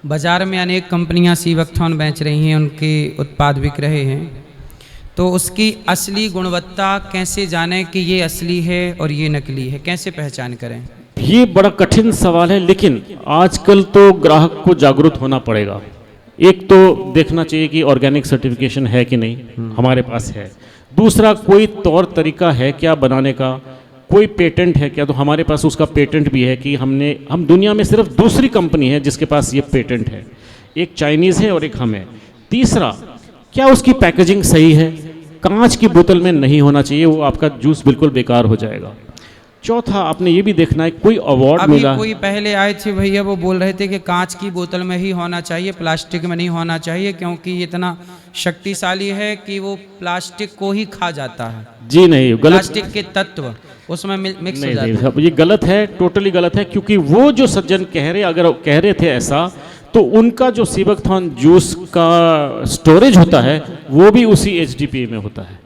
बाज़ार में अनेक कंपनियां सीवकथॉर्न बेच रही हैं, उनके उत्पाद बिक रहे हैं, तो उसकी असली गुणवत्ता कैसे जानें कि ये असली है और ये नकली है, कैसे पहचान करें? ये बड़ा कठिन सवाल है, लेकिन आजकल तो ग्राहक को जागरूक होना पड़ेगा। एक तो देखना चाहिए कि ऑर्गेनिक सर्टिफिकेशन है कि नहीं, हमारे पास है। दूसरा, कोई तौर तरीका है क्या बनाने का, कोई पेटेंट है क्या, तो हमारे पास उसका पेटेंट भी है कि हम दुनिया में सिर्फ दूसरी कंपनी है जिसके पास ये पेटेंट है। एक चाइनीज़ है और एक हम है। तीसरा, क्या उसकी पैकेजिंग सही है, कांच की बोतल में नहीं होना चाहिए, वो आपका जूस बिल्कुल बेकार हो जाएगा। चौथा, आपने ये भी देखना है कोई अवार्ड मिला। कोई पहले आए थे भैया, वो बोल रहे थे कि कांच की बोतल में ही होना चाहिए, प्लास्टिक में नहीं होना चाहिए, क्योंकि ये इतना शक्तिशाली है कि वो प्लास्टिक को ही खा जाता है। जी नहीं, गलत। प्लास्टिक के तत्व उसमें मिक्स हो जाते हैं। ये गलत है, टोटली गलत है, क्योंकि वो जो सज्जन अगर कह रहे थे ऐसा, तो उनका जो सीवकथॉर्न जूस का स्टोरेज होता है वो भी उसी HDPE में होता है।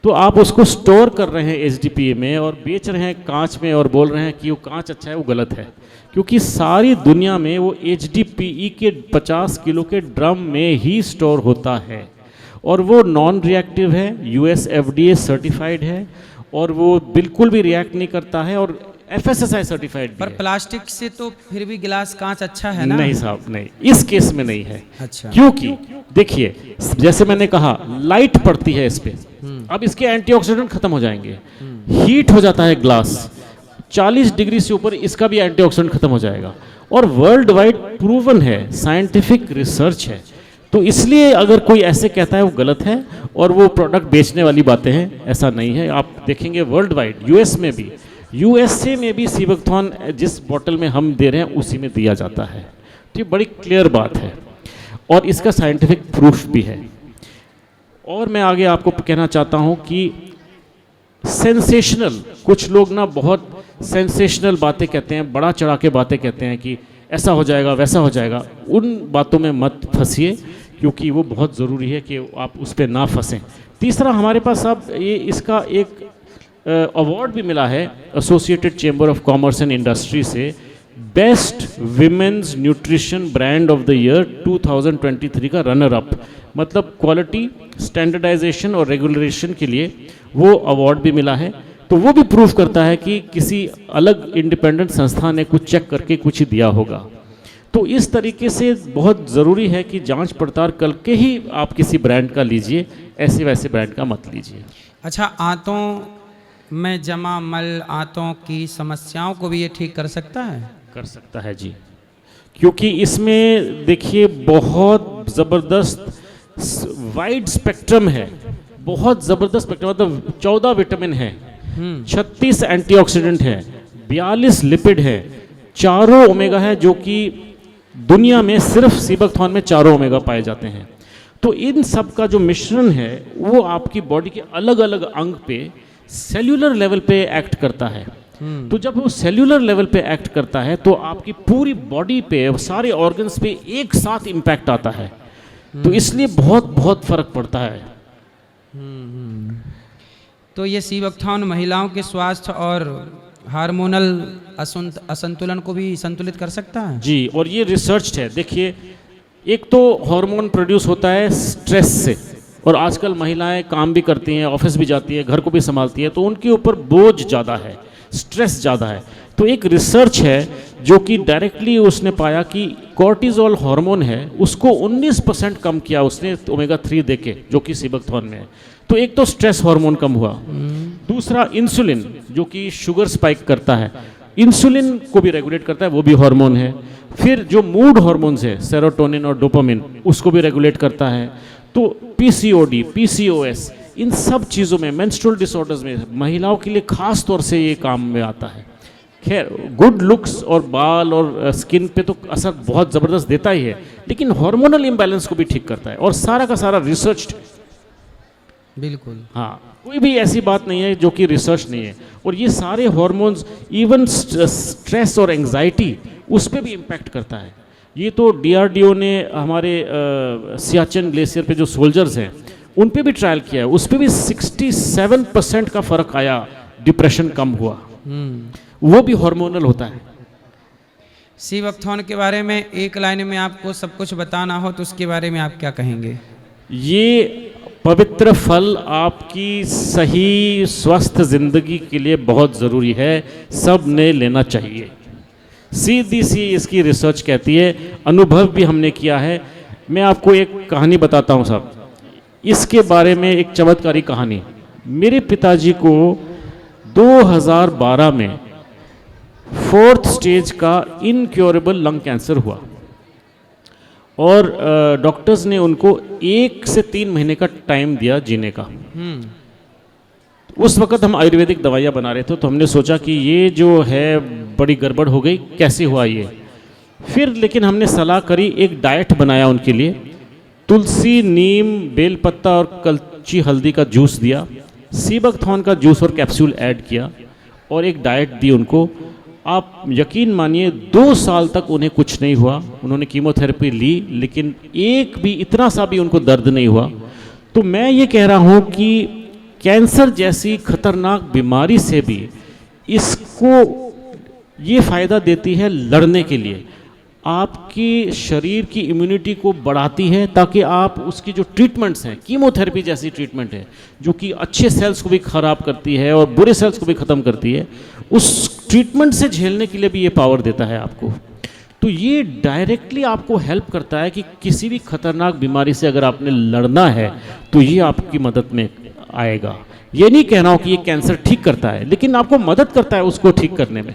तो आप उसको स्टोर कर रहे हैं HDPE में और बेच रहे हैं कांच में और बोल रहे हैं कि वो कांच अच्छा है, वो गलत है। क्योंकि सारी दुनिया में वो HDPE के 50 किलो के ड्रम में ही स्टोर होता है और वो नॉन रिएक्टिव है, US FDA सर्टिफाइड है और वो बिल्कुल भी रिएक्ट नहीं करता है और FSSAI सर्टिफाइड भी पर है। प्लास्टिक से तो फिर भी गिलास कांच अच्छा है ना? नहीं साहब, नहीं, इस केस में नहीं है। अच्छा। क्योंकि देखिए, जैसे मैंने कहा, लाइट पड़ती है इस पे, अब इसके एंटीऑक्सीडेंट खत्म हो जाएंगे, हीट हो जाता है ग्लास, 40 डिग्री से ऊपर इसका भी एंटीऑक्सीडेंट खत्म हो जाएगा और वर्ल्ड वाइड प्रूवन है, साइंटिफिक रिसर्च है। तो इसलिए अगर कोई ऐसे कहता है वो गलत है और वो प्रोडक्ट बेचने वाली बातें हैं, ऐसा नहीं है। आप देखेंगे वर्ल्ड वाइड, US में भी, USA में भी सीवकथॉर्न जिस बॉटल में हम दे रहे हैं उसी में दिया जाता है। तो ये बड़ी क्लियर बात है और इसका साइंटिफिक प्रूफ भी है। और मैं आगे आपको कहना चाहता हूँ कि सेंसेशनल, कुछ लोग ना बहुत सेंसेशनल बातें कहते हैं, बड़ा चढ़ा के बातें कहते हैं कि ऐसा हो जाएगा वैसा हो जाएगा। उन बातों में मत फंसिए, क्योंकि वो बहुत ज़रूरी है कि आप उस पर ना फंसें। तीसरा, हमारे पास अब ये इसका एक अवार्ड भी मिला है associated chamber of commerce and industry से, best women's nutrition brand of the year 2023 का रनर अप। मतलब क्वालिटी, स्टैंडर्डाइजेशन और रेगुलेशन के लिए वो अवार्ड भी मिला है। तो वो भी प्रूव करता है कि किसी अलग इंडिपेंडेंट संस्था ने कुछ चेक करके कुछ ही दिया होगा। तो इस तरीके से बहुत ज़रूरी है कि जांच पड़ताल करके ही आप किसी ब्रांड का लीजिए, ऐसे वैसे ब्रांड का मत लीजिए। अच्छा, आंतों में जमा मल, आंतों की समस्याओं को भी ये ठीक कर सकता है? कर सकता है जी, क्योंकि इसमें देखिए बहुत ज़बरदस्त वाइड स्पेक्ट्रम है, बहुत ज़बरदस्त स्पेक्ट्रम। मतलब 14 विटामिन है, 36 एंटीऑक्सीडेंट है, 42 लिपिड है, 4 ओमेगा है, जो कि दुनिया में सिर्फ सीवकथॉर्न में 4 ओमेगा पाए जाते हैं। तो इन सब का जो मिश्रण है वो आपकी बॉडी के अलग अलग अंग पे सेल्यूलर लेवल पे एक्ट करता है। तो जब वो सेल्यूलर लेवल पे एक्ट करता है तो आपकी पूरी बॉडी पे, सारे ऑर्गन्स पे एक साथ इम्पैक्ट आता है। तो इसलिए बहुत बहुत फर्क पड़ता है। तो ये सीवकथॉर्न महिलाओं के स्वास्थ्य और हार्मोनल असंतुलन को भी संतुलित कर सकता है? जी, और ये रिसर्च है। देखिए, एक तो हार्मोन प्रोड्यूस होता है स्ट्रेस से, और आजकल महिलाएं काम भी करती हैं, ऑफिस भी जाती हैं, घर को भी संभालती हैं, तो उनके ऊपर बोझ ज़्यादा है, स्ट्रेस ज़्यादा है। तो एक रिसर्च है जो कि डायरेक्टली उसने पाया कि कॉर्टिजोल हार्मोन है उसको 19% कम किया उसने ओमेगा 3 देके, जो कि सीवकथॉर्न में है। तो एक तो स्ट्रेस हार्मोन कम हुआ, दूसरा इंसुलिन जो कि शुगर स्पाइक करता है, इंसुलिन को भी रेगुलेट करता है, वो भी हार्मोन है। फिर जो मूड हार्मोन्स है, सेरोटोनिन और डोपामिन, उसको भी रेगुलेट करता है। तो PCOD, PCOS, इन सब चीज़ों में, मेंस्ट्रुअल डिसऑर्डर्स में महिलाओं के लिए खास तौर से ये काम में आता है। खैर, गुड लुक्स और बाल और स्किन पे तो असर बहुत ज़बरदस्त देता ही है, लेकिन हार्मोनल इम्बैलेंस को भी ठीक करता है और सारा का सारा रिसर्च्ड। बिल्कुल, हाँ, कोई भी ऐसी बात नहीं है जो कि रिसर्च नहीं है। और ये सारे हार्मोन्स, इवन स्ट्रेस और एंग्जाइटी, उस पर भी इम्पैक्ट करता है। ये तो DRDO ने हमारे सियाचिन ग्लेशियर पे जो सोल्जर्स हैं उन पे भी ट्रायल किया है, उस पे भी 67% का फ़र्क आया, डिप्रेशन कम हुआ। वो भी हार्मोनल होता है। सीवकथॉर्न के बारे में एक लाइन में आपको सब कुछ बताना हो तो उसके बारे में आप क्या कहेंगे? ये पवित्र फल आपकी सही स्वस्थ ज़िंदगी के लिए बहुत ज़रूरी है, सब ने लेना चाहिए। सीधी सी इसकी रिसर्च कहती है, अनुभव भी हमने किया है। मैं आपको एक कहानी बताता हूँ साहब, इसके बारे में एक चमत्कारी कहानी। मेरे पिताजी को 2012 में 4th स्टेज का इनक्योरेबल लंग कैंसर हुआ और डॉक्टर्स ने उनको 1 से 3 महीने का टाइम दिया जीने का। उस वक़्त हम आयुर्वेदिक दवाइयाँ बना रहे थे, तो हमने सोचा कि ये जो है बड़ी गड़बड़ हो गई, कैसे हुआ ये। फिर लेकिन हमने सलाह करी, एक डाइट बनाया उनके लिए, तुलसी, नीम, बेलपत्ता और कच्ची हल्दी का जूस दिया, सीबकथॉर्न का जूस और कैप्सूल ऐड किया और एक डाइट दी उनको। आप यकीन मानिए 2 साल तक उन्हें कुछ नहीं हुआ। उन्होंने कीमोथेरेपी ली लेकिन एक भी इतना सा भी उनको दर्द नहीं हुआ। तो मैं ये कह रहा हूँ कि कैंसर जैसी खतरनाक बीमारी से भी इसको ये फ़ायदा देती है लड़ने के लिए, आपकी शरीर की इम्यूनिटी को बढ़ाती है ताकि आप उसकी जो ट्रीटमेंट्स हैं, कीमोथेरेपी जैसी ट्रीटमेंट है जो कि अच्छे सेल्स को भी ख़राब करती है और बुरे सेल्स को भी ख़त्म करती है, उस ट्रीटमेंट से झेलने के लिए भी ये पावर देता है आपको। तो ये डायरेक्टली आपको हेल्प करता है कि किसी भी खतरनाक बीमारी से अगर आपने लड़ना है तो ये आपकी मदद में आएगा। ये नहीं कह रहा हूँ कि ये कैंसर ठीक करता है, लेकिन आपको मदद करता है उसको ठीक करने में।